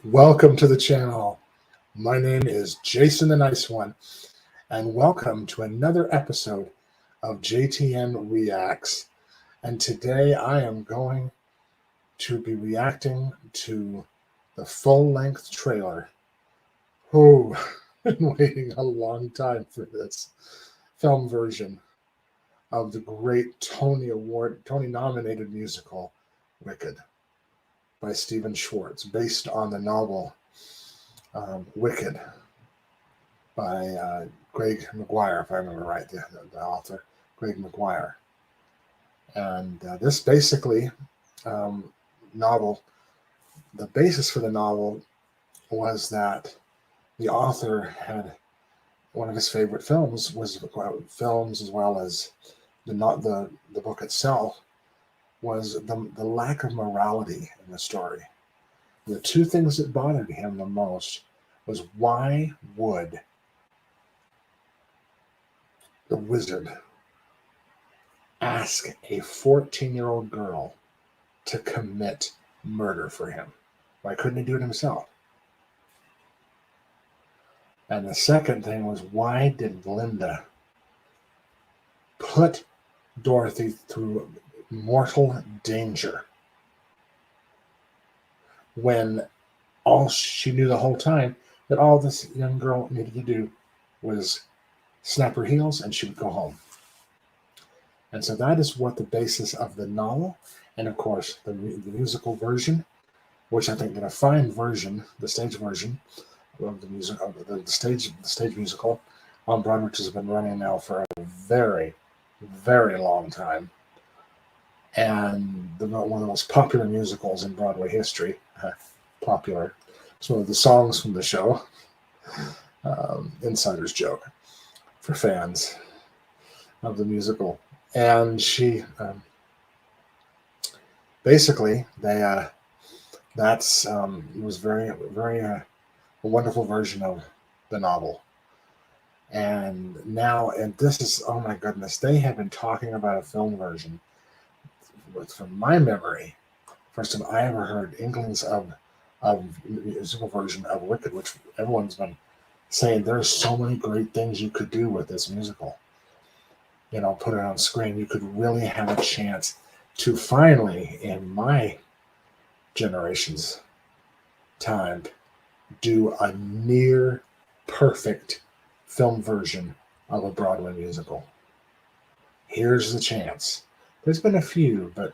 Welcome to the channel. My name is Jason the Nice One, and welcome to another episode of JTN Reacts. And today I am going to be reacting to the full-length trailer. Oh, I've been waiting a long time for this film version of the great Tony-nominated musical Wicked by Stephen Schwartz, based on the novel Wicked by Greg McGuire, if I remember right, the author, Greg McGuire. And this basically novel, the basis for the novel was that the author had one of his favorite films films as well as the book itself was the lack of morality in the story. The two things that bothered him the most was, why would the wizard ask a 14-year-old girl to commit murder for him? Why couldn't he do it himself? And the second thing was, why did Glinda put Dorothy through mortal danger when all she knew the whole time that all this young girl needed to do was snap her heels and she would go home? And so that is what the basis of the novel, and of course the musical version, which I think that a fine version, the stage version of the music, of the stage musical on Broadway, which has been running now for a very, very long time, and one of the most popular musicals in Broadway history. Popular. It's one of the songs from the show. Insider's joke for fans of the musical. And she basically it was very, very a wonderful version of the novel. And this is, oh my goodness, they have been talking about a film version. From my memory, first time I ever heard inklings of musical version of Wicked, which everyone's been saying there's so many great things you could do with this musical. Put it on screen. You could really have a chance to finally, in my generation's time, do a near perfect film version of a Broadway musical. Here's the chance. There's been a few, but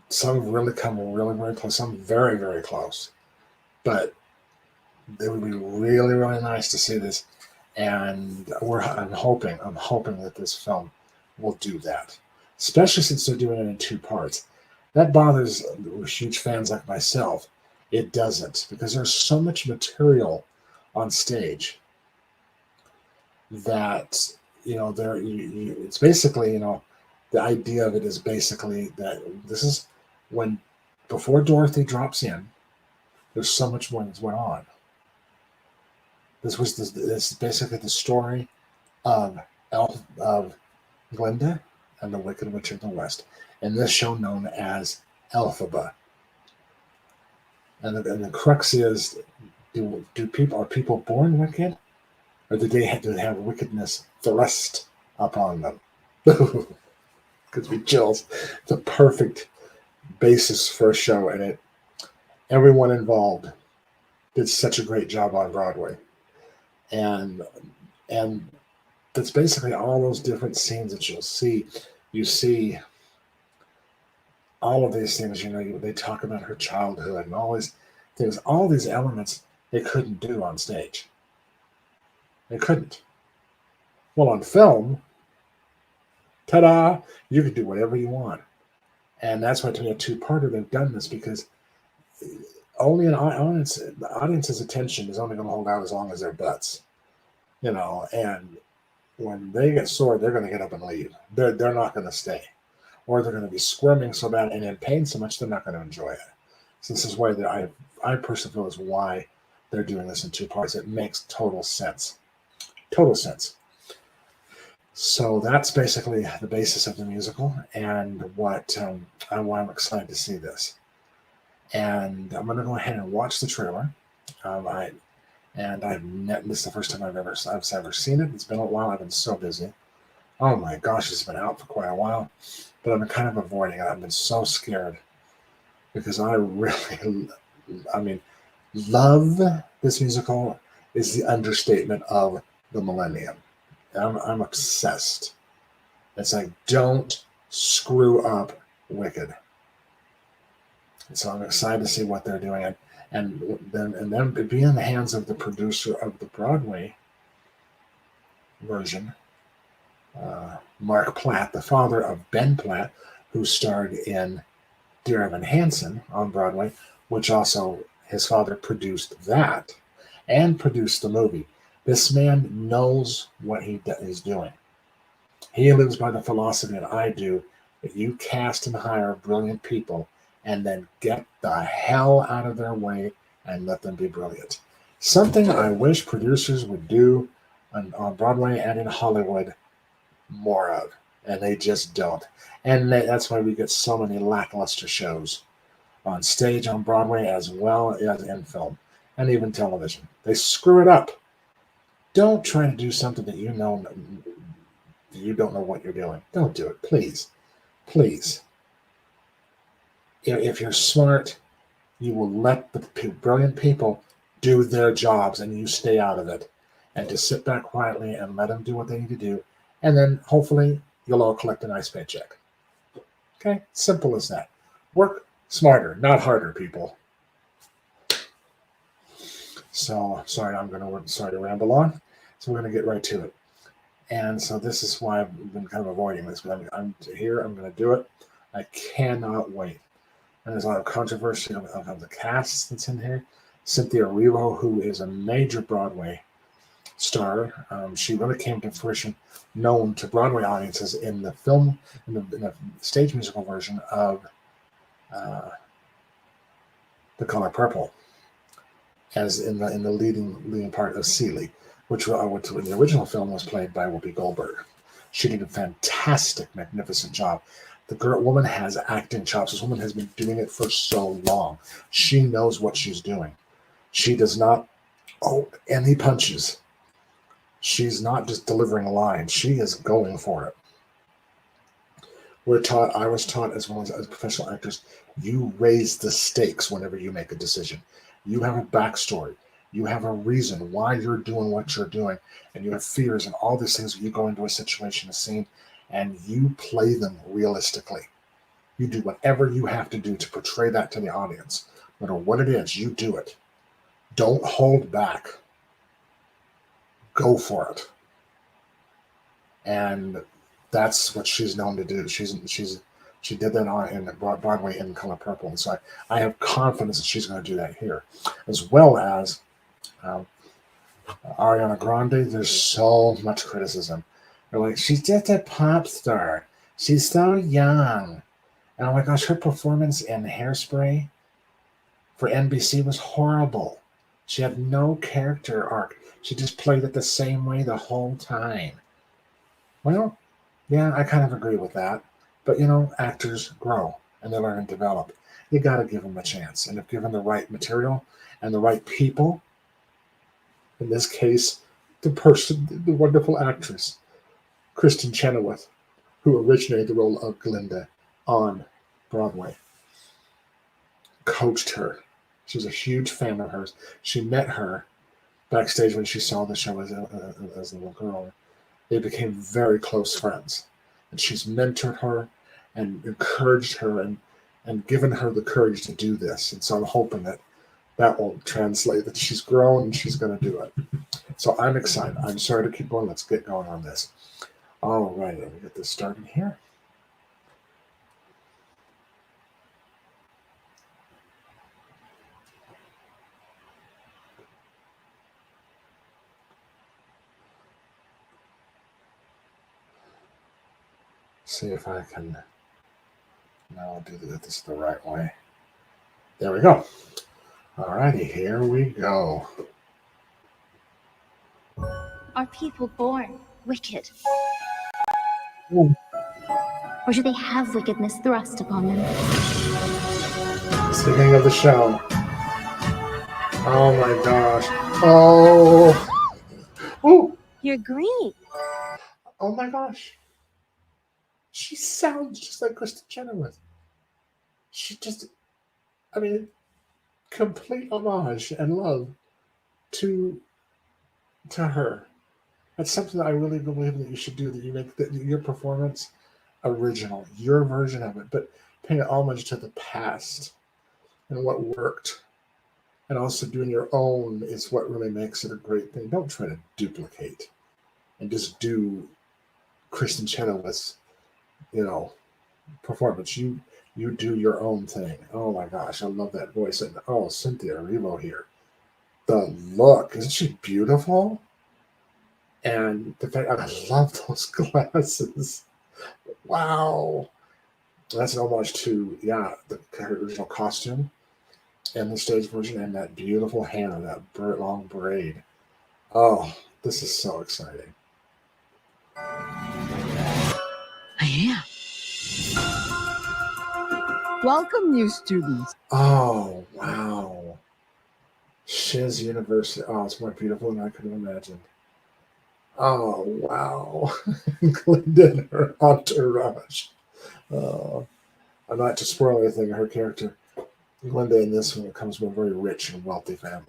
some have really come really, very close. Some very, very close. But it would be really, really nice to see this. And I'm hoping that this film will do that, especially since they're doing it in two parts. That bothers huge fans like myself. It doesn't, because there's so much material on stage that it's basically, the idea of it is basically that this is before Dorothy drops in, there's so much more that's went on. This is basically the story of Glinda and the Wicked Witch of the West, in this show known as Elphaba. And the crux is, are people born wicked, or do they have to have wickedness thrust upon them? Gives me chills. It's a perfect basis for a show, and everyone involved did such a great job on Broadway. And that's basically all those different scenes that you'll see. You see all of these things, they talk about her childhood and all these things, all these elements they couldn't do on stage. They couldn't. Well, on film, ta-da, you can do whatever you want. And that's why, to me, a two-parter, they've done this, because only the audience's attention is only going to hold out as long as their butts. And when they get sore, they're going to get up and leave. They're not going to stay. Or they're going to be squirming so bad and in pain so much they're not going to enjoy it. So this is why I personally feel is why they're doing this in two parts. It makes total sense. Total sense. So that's basically the basis of the musical, and why I'm excited to see this. And I'm going to go ahead and watch the trailer. This is the first time I've ever seen it. It's been a while. I've been so busy. Oh my gosh, it's been out for quite a while, but I've been kind of avoiding it. I've been so scared because I really, I mean, love this musical is the understatement of the millennium. I'm obsessed. It's like, don't screw up Wicked. So I'm excited to see what they're doing, and then be in the hands of the producer of the Broadway version, Mark Platt, the father of Ben Platt, who starred in Dear Evan Hansen on Broadway, which also his father produced that and produced the movie. This man knows what he is doing. He lives by the philosophy that I do, that you cast and hire brilliant people and then get the hell out of their way and let them be brilliant. Something I wish producers would do on Broadway and in Hollywood more of, and they just don't. And that's why we get so many lackluster shows on stage on Broadway as well as in film and even television. They screw it up. Don't try to do something that you know you don't know what you're doing. Don't do it, please. Please. If you're smart, you will let the brilliant people do their jobs and you stay out of it. And just sit back quietly and let them do what they need to do. And then hopefully you'll all collect a nice paycheck. Okay? Simple as that. Work smarter, not harder, people. So, sorry to ramble on. So we're going to get right to it. And so this is why I've been kind of avoiding this. But I'm here. I'm going to do it. I cannot wait. And there's a lot of controversy of the cast that's in here. Cynthia Erivo, who is a major Broadway star. She really came to fruition, known to Broadway audiences in the film, in the stage musical version of The Color Purple, as in the leading part of Celie, which in the original film was played by Whoopi Goldberg. She did a fantastic, magnificent job. The woman has acting chops. This woman has been doing it for so long. She knows what she's doing. She does not any punches. She's not just delivering a line. She is going for it. I was taught as well as professional actors, you raise the stakes whenever you make a decision. You have a backstory. You have a reason why you're doing what you're doing, and you have fears and all these things. You go into a situation, a scene, and you play them realistically. You do whatever you have to do to portray that to the audience. No matter what it is, you do it. Don't hold back. Go for it. And that's what she's known to do. She did that in Broadway in Color Purple. And so I have confidence that she's going to do that here. As well as Ariana Grande, there's so much criticism. They're like, she's just a pop star. She's so young. And oh my gosh, her performance in Hairspray for NBC was horrible. She had no character arc. She just played it the same way the whole time. Well, yeah, I kind of agree with that. But, actors grow and they learn and develop. You got to give them a chance. And if given the right material and the right people, in this case, the wonderful actress, Kristen Chenoweth, who originated the role of Glinda on Broadway, coached her. She was a huge fan of hers. She met her backstage when she saw the show as a little girl. They became very close friends. And she's mentored her and encouraged her and given her the courage to do this. And so I'm hoping that will translate, that she's grown and she's going to do it. So I'm excited. I'm sorry to keep going. Let's get going on this. All right, let me get this started here. See if I can now do this the right way. There we go. All righty, here we go. Are people born wicked? Ooh. Or do they have wickedness thrust upon them? beginning of the show. Oh my gosh. Oh. Oh. You're green. Oh my gosh. She sounds just like Kristen Chenoweth. She just, I mean, complete homage and love to her. That's something that I really believe that you should do. That you make your performance original, your version of it, but paying homage to the past and what worked, and also doing your own is what really makes it a great thing. Don't try to duplicate and just do Kristen Chenoweth's, performance. You do your own thing. Oh my gosh, I love that voice. And oh, Cynthia Erivo here. The look, isn't she beautiful? And the fact I love those glasses. Wow. That's an homage to the original costume and the stage version and that beautiful hair, that long braid. Oh, this is so exciting. Yeah. Welcome, new students. Oh, wow. Shiz University. Oh, it's more beautiful than I could have imagined. Oh, wow. Glinda and her entourage. I'm not to spoil anything. Her character, Glinda, in this one, comes from a very rich and wealthy family.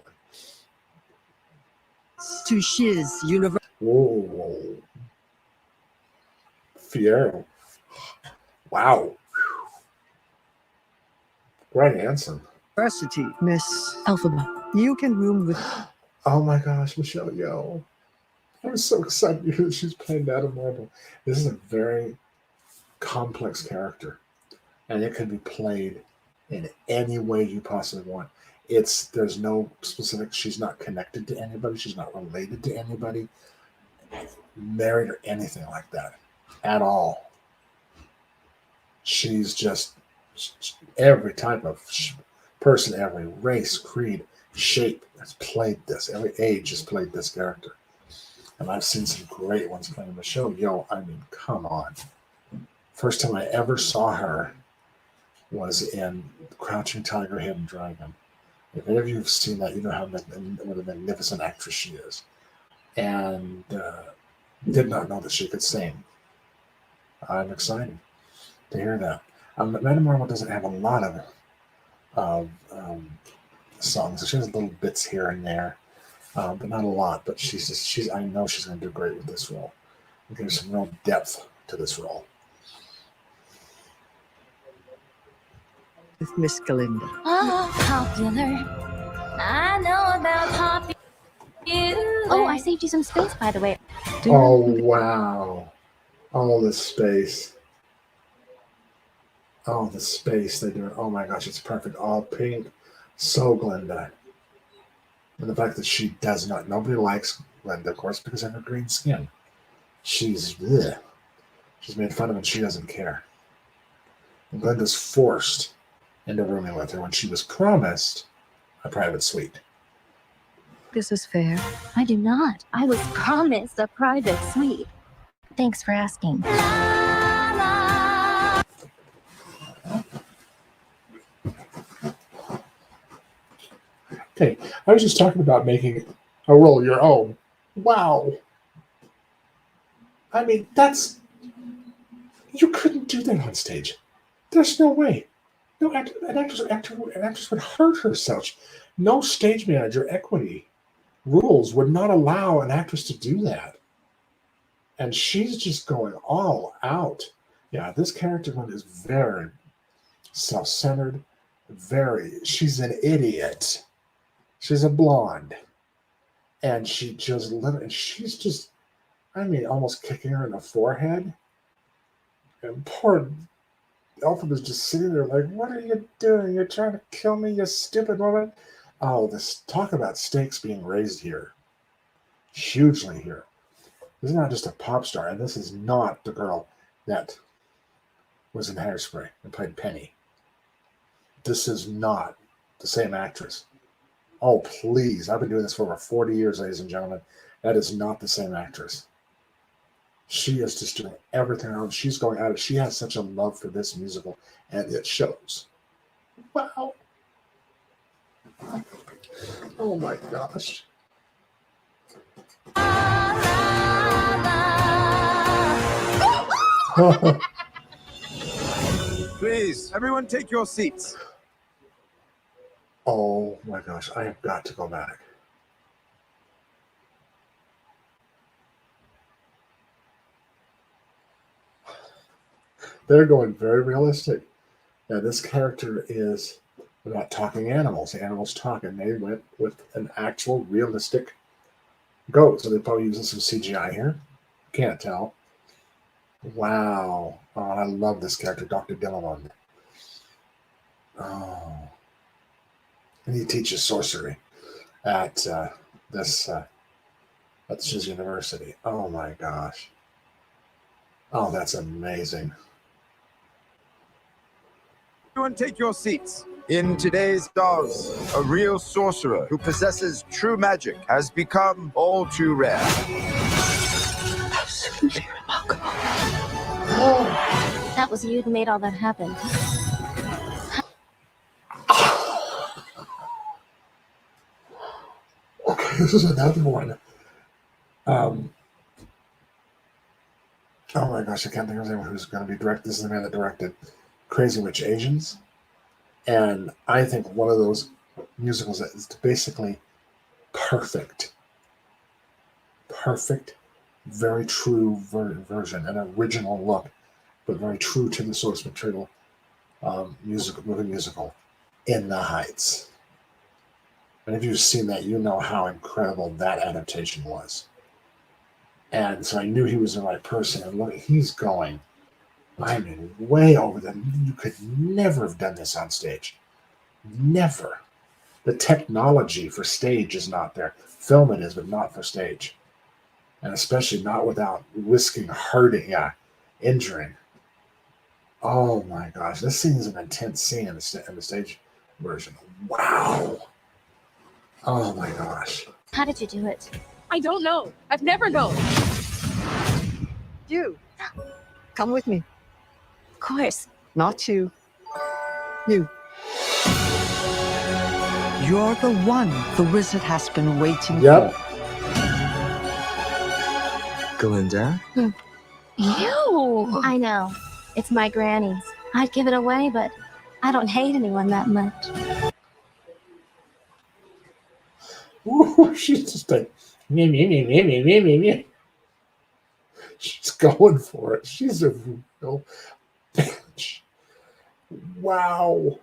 To Shiz University. Whoa. Fiero. Wow. Brian Hansen. Miss Elphaba. You can room with. Oh my gosh, Michelle Yeoh. I was so excited to hear that she's playing Madame Marble. This is a very complex character, and it can be played in any way you possibly want. There's no specific. She's not connected to anybody. She's not related to anybody, married or anything like that at all. She's just every type of person, every race, creed, shape has played this. Every age has played this character. And I've seen some great ones playing Michelle Yeoh. I mean, come on. First time I ever saw her was in Crouching Tiger, Hidden Dragon. If any of you have seen that, you know what a magnificent actress she is. And did not know that she could sing. I'm excited to hear that. Madame Marble doesn't have a lot of songs. She has little bits here and there, but not a lot. But I know she's going to do great with this role. There's some real depth to this role. With Miss Galinda. Oh, popular. I know about popular. Oh, I saved you some space, by the way. Oh, wow. Oh, the space. Oh, the space they do it. Oh my gosh, it's perfect. All pink. So Glinda. And the fact that she does not, nobody likes Glinda, of course, because of her green skin. She's made fun of and she doesn't care. And Glinda's forced into rooming with her when she was promised a private suite. This is fair. I do not. I was promised a private suite. Thanks for asking. Okay, I was just talking about making a role your own. Wow. I mean, you couldn't do that on stage. There's no way. No, an actress would hurt herself. No stage manager equity rules would not allow an actress to do that. And she's just going all out. Yeah, this character is very self-centered. She's an idiot. She's a blonde. And she's just, almost kicking her in the forehead. And poor Elphaba's just sitting there like, what are you doing? You're trying to kill me, you stupid woman. Oh, talk about stakes being raised here. Hugely here. This is not just a pop star, and this is not the girl that was in Hairspray and played Penny. This is not the same actress. Oh, please. I've been doing this for over 40 years, ladies and gentlemen. That is not the same actress. She is just doing everything else. She's going at it. She has such a love for this musical, and it shows. Wow. Oh my gosh. Please, everyone take your seats. Oh my gosh, I have got to go back. They're going very realistic. Now, this character is about talking animals. The animals talk, and they went with an actual realistic goat. So they probably using some CGI here. Can't tell. Wow. Oh, I love this character, Dr. Dillamond. Oh. And he teaches sorcery at this university. Oh my gosh. Oh, that's amazing. Everyone take your seats. In today's Oz, a real sorcerer who possesses true magic has become all too rare. Absolutely remarkable. That was you who made all that happen. Okay, this is another one. Oh my gosh, I can't think of anyone who's going to be direct. This is the man that directed Crazy Rich Asians. And I think one of those musicals that is basically perfect. Perfect, very true version, an original look, but very true to the source material movie musical, In the Heights. And if you've seen that, you know how incredible that adaptation was. And so I knew he was the right person. And look, he's going, I mean, way over them. You could never have done this on stage. Never. The technology for stage is not there. Film it is, but not for stage. And especially not without risking hurting, injuring. Oh my gosh, this scene is an intense scene in the stage version. Wow. Oh my gosh. How did you do it? I don't know. I've never known. You. Come with me. Of course. Not you. You. You're the one the wizard has been waiting Yep. for. Glinda? Ew. I know. It's my granny's. I'd give it away, but I don't hate anyone that much. Ooh, she's just like, me. She's going for it. She's a real bitch. Wow.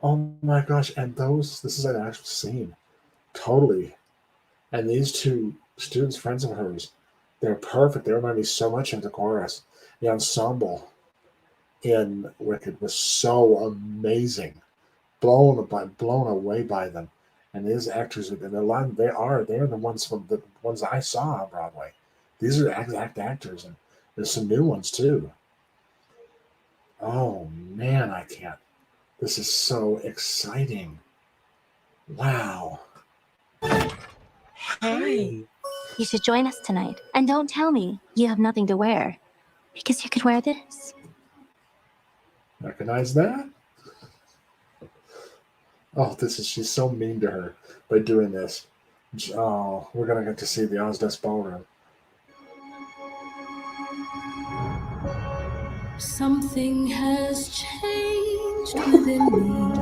Oh my gosh. And this is an actual scene. Totally. And these two students, friends of hers, they're perfect. They remind me so much of the chorus. The ensemble in Wicked was so amazing. Blown away by them. And these actors, and they're the ones from the ones I saw on Broadway. These are actors, and there's some new ones too. Oh man, I can't. This is so exciting. Wow. Hey. You should join us tonight. And don't tell me you have nothing to wear. Because you could wear this. Recognize that? Oh, she's so mean to her by doing this. Oh, we're going to get to see the Ozdesk Ballroom. Something has changed within me.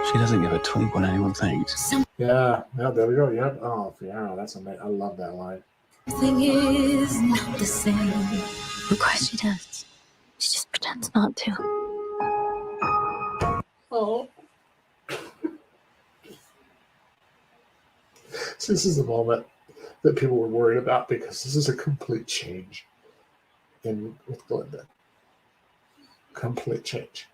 She doesn't give a tweak when anyone thinks. Yeah, there we go. Yep. Oh, Fiona, that's amazing. I love that line. Something is not the same. Of course she does. She just pretends not to. Oh. So this is the moment that people were worried about because this is a complete change with Glinda. Complete change.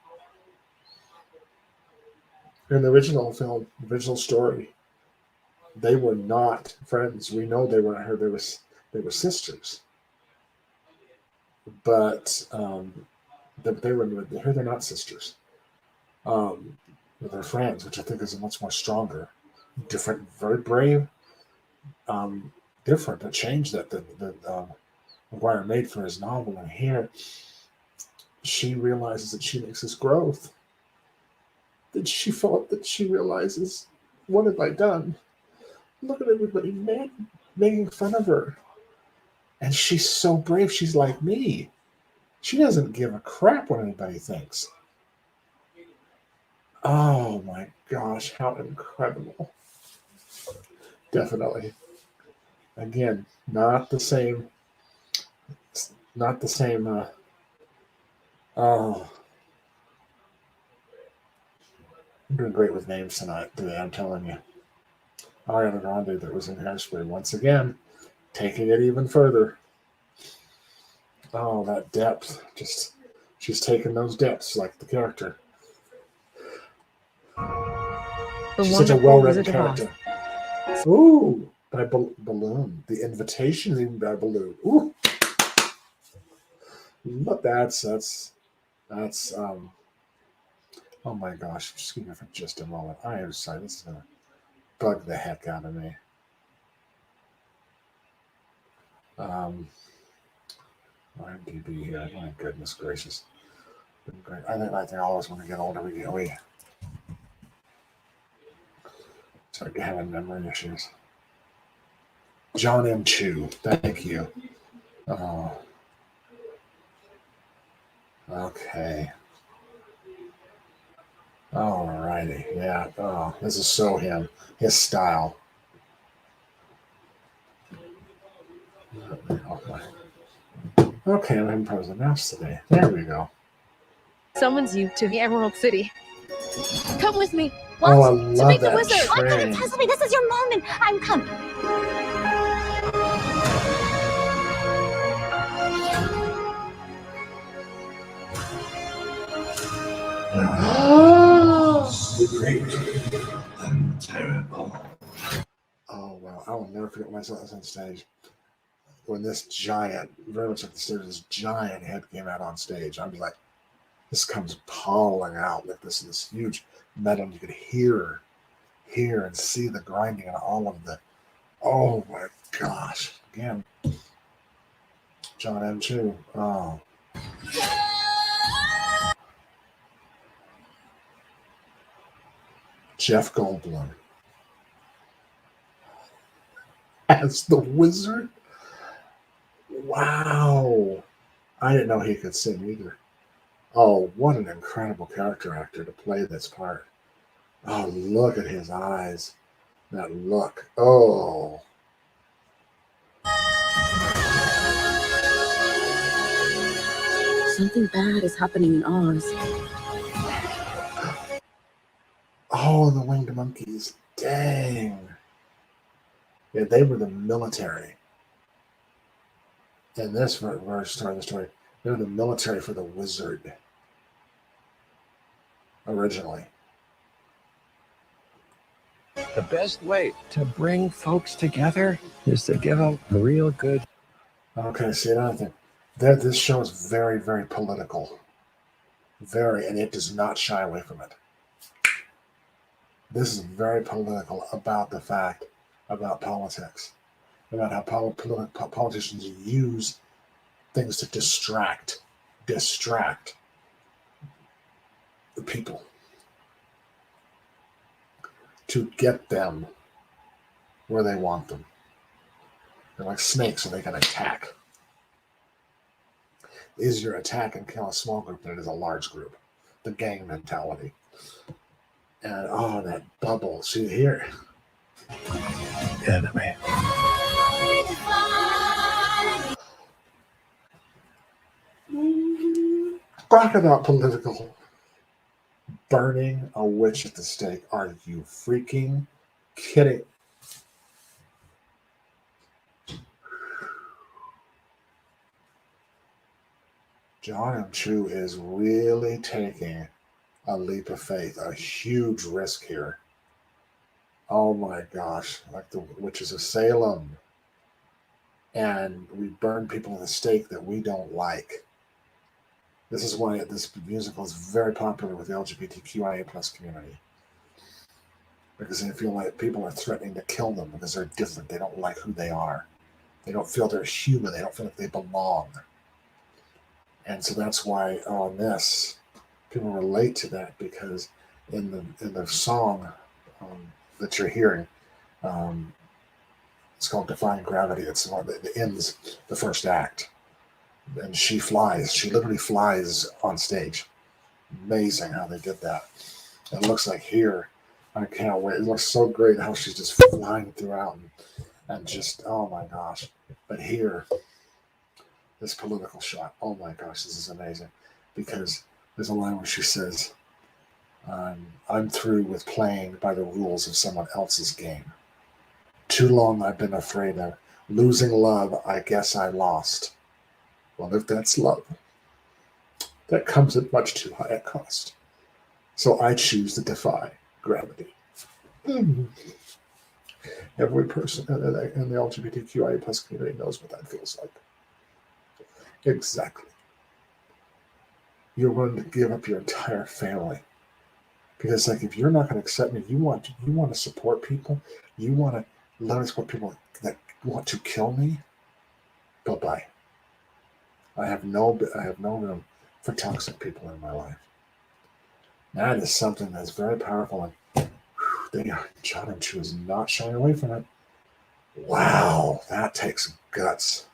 In the original film, the original story, they were not friends. We know they weren't her. They were sisters. But they were with her. They're not sisters. They're friends, which I think is much more stronger, different, very brave, different. A change that McGuire made for his novel, and here she realizes that she makes this growth. that she realizes, what have I done? Look at everybody making fun of her. And she's so brave. She's like me. She doesn't give a crap what anybody thinks. Oh my gosh, how incredible. Definitely. Again, not the same. Not the same. Oh, I'm doing great with names today, I'm telling you. Ariana Grande, that was in Hairspray, once again, taking it even further. Oh, that depth. Just, she's taking those depths like the character. She's such a well-written character. Ooh, by Balloon. The Invitation is even by Balloon. Ooh. But that's oh my gosh, excuse me for just a moment. I am sorry, this is gonna bug the heck out of me. IMDb here, my goodness gracious. Great. I think I always want to get older, we start having memory issues. John M. Chu, thank you. Oh. Okay. Alrighty, yeah. Oh, this is so him. His style. Okay, I'm having problems with the mouse today. There we go. Summons you to the Emerald City. Come with me. What? Oh, I To love meet the that wizard. I'm train. coming, Tessely. This is your moment. I'm coming. The great and terrible. Oh wow, I will never forget when I saw this on stage. When this giant, very much like the stage, this giant head came out on stage. I'd be like, this comes falling out like this huge metal. You could hear and see the grinding and all of the. Oh my gosh! Again, John M. Chu. Oh. Jeff Goldblum as the wizard. Wow. I didn't know he could sing either. Oh, what an incredible character actor to play this part. Oh, look at his eyes. That look. Oh. Something bad is happening in Oz. Oh, the winged monkeys. Dang. Yeah, they were the military. In this version of the story, they were the military for the wizard. Originally. The best way to bring folks together is to give them a real good. Okay, see another thing. This show is very, very political. Very, and it does not shy away from it. This is very political about the fact, about politics, about how politicians use things to distract the people, to get them where they want them. They're like snakes, so they can attack. Easier to attack and kill a small group than it is a large group. The gang mentality. And oh, that bubble. See here. Enemy. Talk about political. Burning a witch at the stake. Are you freaking kidding? John M. Chu is really taking a leap of faith, a huge risk here. Oh my gosh, like the witches of Salem. And we burn people at the stake that we don't like. This is why this musical is very popular with the LGBTQIA plus community. Because they feel like people are threatening to kill them because they're different. They don't like who they are. They don't feel they're human. They don't feel like they belong. And so that's why on this, people relate to that because in the song that you're hearing. It's called Defying Gravity. It's the one that ends the first act. And she flies. She literally flies on stage. Amazing how they did that. It looks like here, I can't wait. It looks so great how she's just flying throughout and just, oh my gosh. But here, this political shot, oh my gosh, this is amazing. Because there's a line where she says, I'm through with playing by the rules of someone else's game. Too long I've been afraid of losing love. I guess I lost. Well, if that's love, that comes at much too high a cost. So I choose to defy gravity. Every person in the LGBTQIA plus community knows what that feels like. Exactly. You're willing to give up your entire family. Because like if you're not going to accept me, you want to support people, you want to let us support people that want to kill me. Bye-bye. I have no room for toxic people in my life. That is something that's very powerful, and John and Chu is not shying away from it. Wow, that takes guts.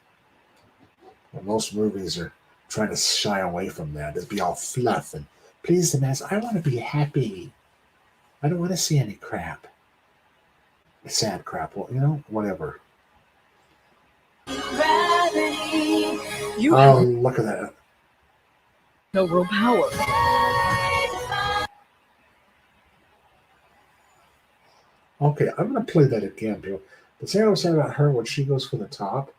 Well, most movies are trying to shy away from that. It'd be all fluff and please the mass. I want to be happy. I don't want to see any crap. Sad crap. Well, whatever. Look at that. No real power. Okay, I'm going to play that again, people. The thing I was saying about her when she goes for the top.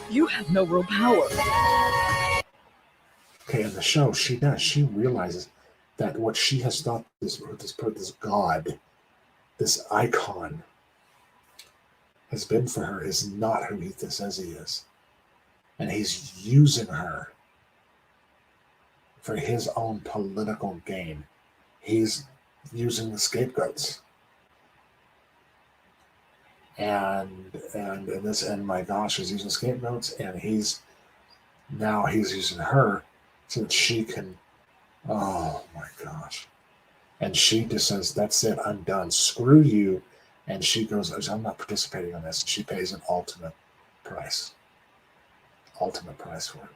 You have no real power. Okay, in the show, she does. She realizes that what she has thought this god, this icon, has been for her is not who he says he is. And he's using her for his own political gain. He's using the scapegoats. And my gosh, he's using scapegoats, and he's using her so that she can, oh my gosh. And she just says, that's it, I'm done. Screw you. And she goes, I'm not participating in this. She pays an ultimate price. Ultimate price for it.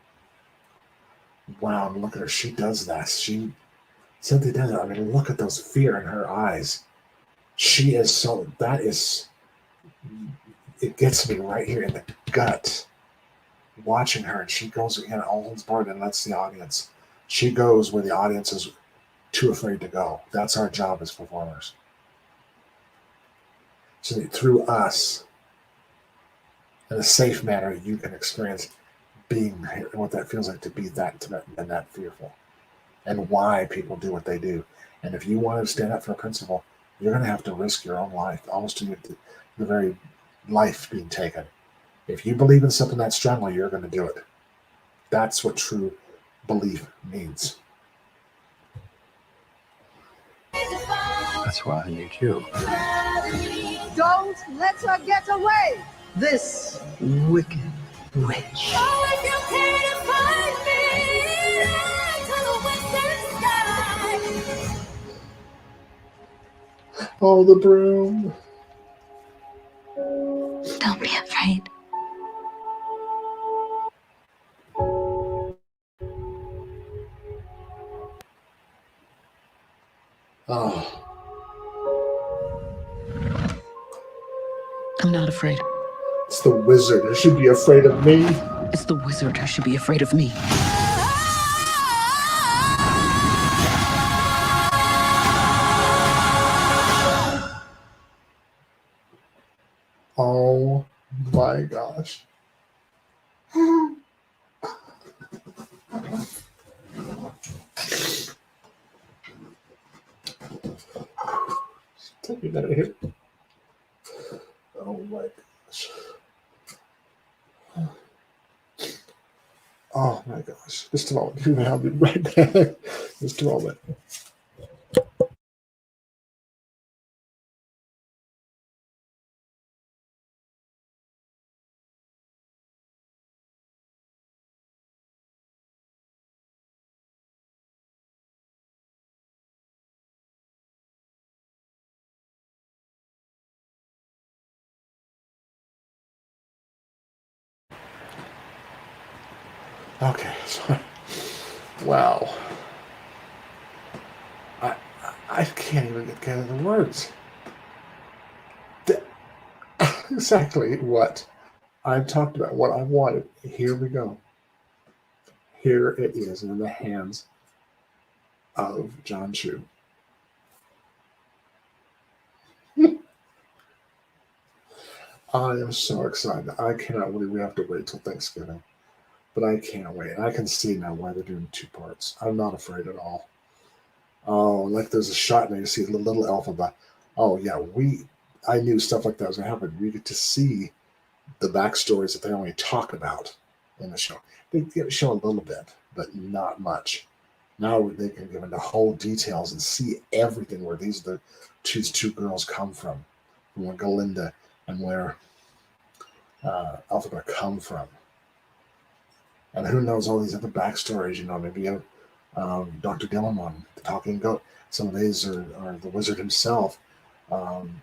Wow, look at her. She does that. She simply does it. I mean, look at those fear in her eyes. She is so, it gets me right here in the gut. Watching her, and she goes again, all holds barred, and lets the audience. She goes where the audience is too afraid to go. That's our job as performers. So that through us, in a safe manner, you can experience being what that feels like to be that intimate and that fearful, and why people do what they do. And if you want to stand up for a principle, you're going to have to risk your own life, almost to your very life being taken. If you believe in something that strongly, you're going to do it. That's what true belief means. That's why I need you. Don't let her get away! This wicked witch. Oh, the broom. Don't be afraid. Oh. I'm not afraid. It's the wizard who should be afraid of me. It's the wizard who should be afraid of me. Oh my gosh. Take me that hit. Oh my gosh. Oh my gosh. Just a moment. I'll be right back. Just a moment. Okay. So, wow. I can't even get together the words. Exactly what I've talked about, what I wanted. Here we go. Here it is in the hands of John Chu. I am so excited. I cannot believe we have to wait till Thanksgiving. But I can't wait. I can see now why they're doing 2 parts. I'm not afraid at all. Oh, like there's a shot and you see the little alphabet. Oh yeah, I knew stuff like that was gonna happen. We get to see the backstories that they only talk about in the show. They show a little bit, but not much. Now they can give into whole details and see everything where these two girls come from where Galinda and where Alphabet come from. And who knows all these other backstories, you know, maybe Dr. Dillamon, the talking goat. Some of these are the wizard himself.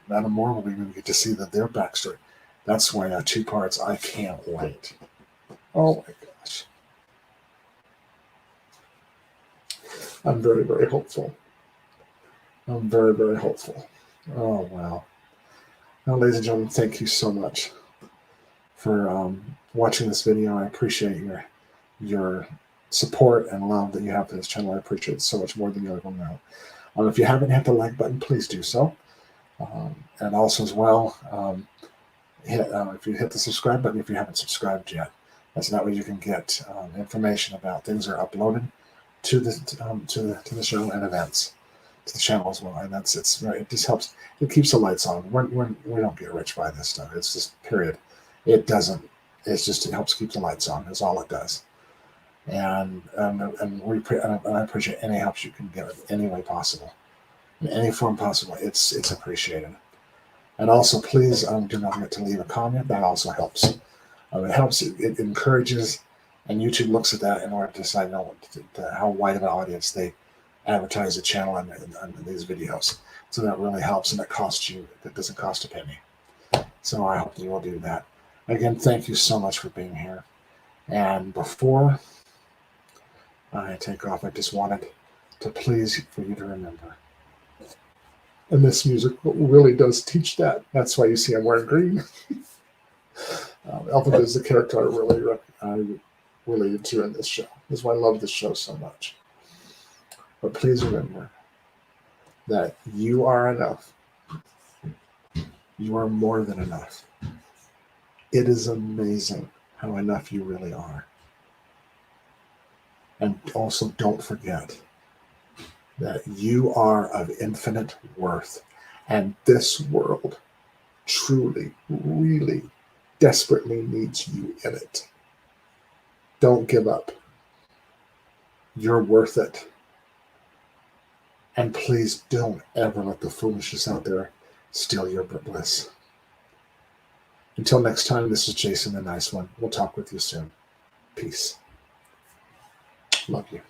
Madame Morrill, we get to see their backstory. That's why 2 parts. I can't wait. Oh my gosh. I'm very, very hopeful. I'm very, very hopeful. Oh, wow. Now, ladies and gentlemen, thank you so much for watching this video. I appreciate your support and love that you have for this channel. I appreciate it so much more than you ever know. If you haven't hit the like button, please do so. And also as well, if you hit the subscribe button if you haven't subscribed yet. That's that way you can get information about things that are uploaded to the show and events to the channel as well. And it just helps. It keeps the lights on. We don't get rich by this stuff. It's just period. It doesn't. It helps keep the lights on. That's all it does. And I appreciate any help you can give in any way possible, in any form possible. It's appreciated. And also, please do not forget to leave a comment. That also helps. It helps. It encourages, and YouTube looks at that in order to decide how wide of an audience they advertise the channel and these videos. So that really helps, and it costs you. It doesn't cost a penny. So I hope that you will do that. Again, thank you so much for being here. And before I take off, I just wanted to please for you to remember. And this music really does teach that. That's why you see I'm wearing green. Alphabet is the character I related to in this show. That's why I love this show so much. But please remember that you are enough. You are more than enough. It is amazing how enough you really are. And also don't forget that you are of infinite worth. And this world truly, really, desperately needs you in it. Don't give up. You're worth it. And please don't ever let the foolishness out there steal your bliss. Until next time, this is Jason the Nice One. We'll talk with you soon. Peace. Love you.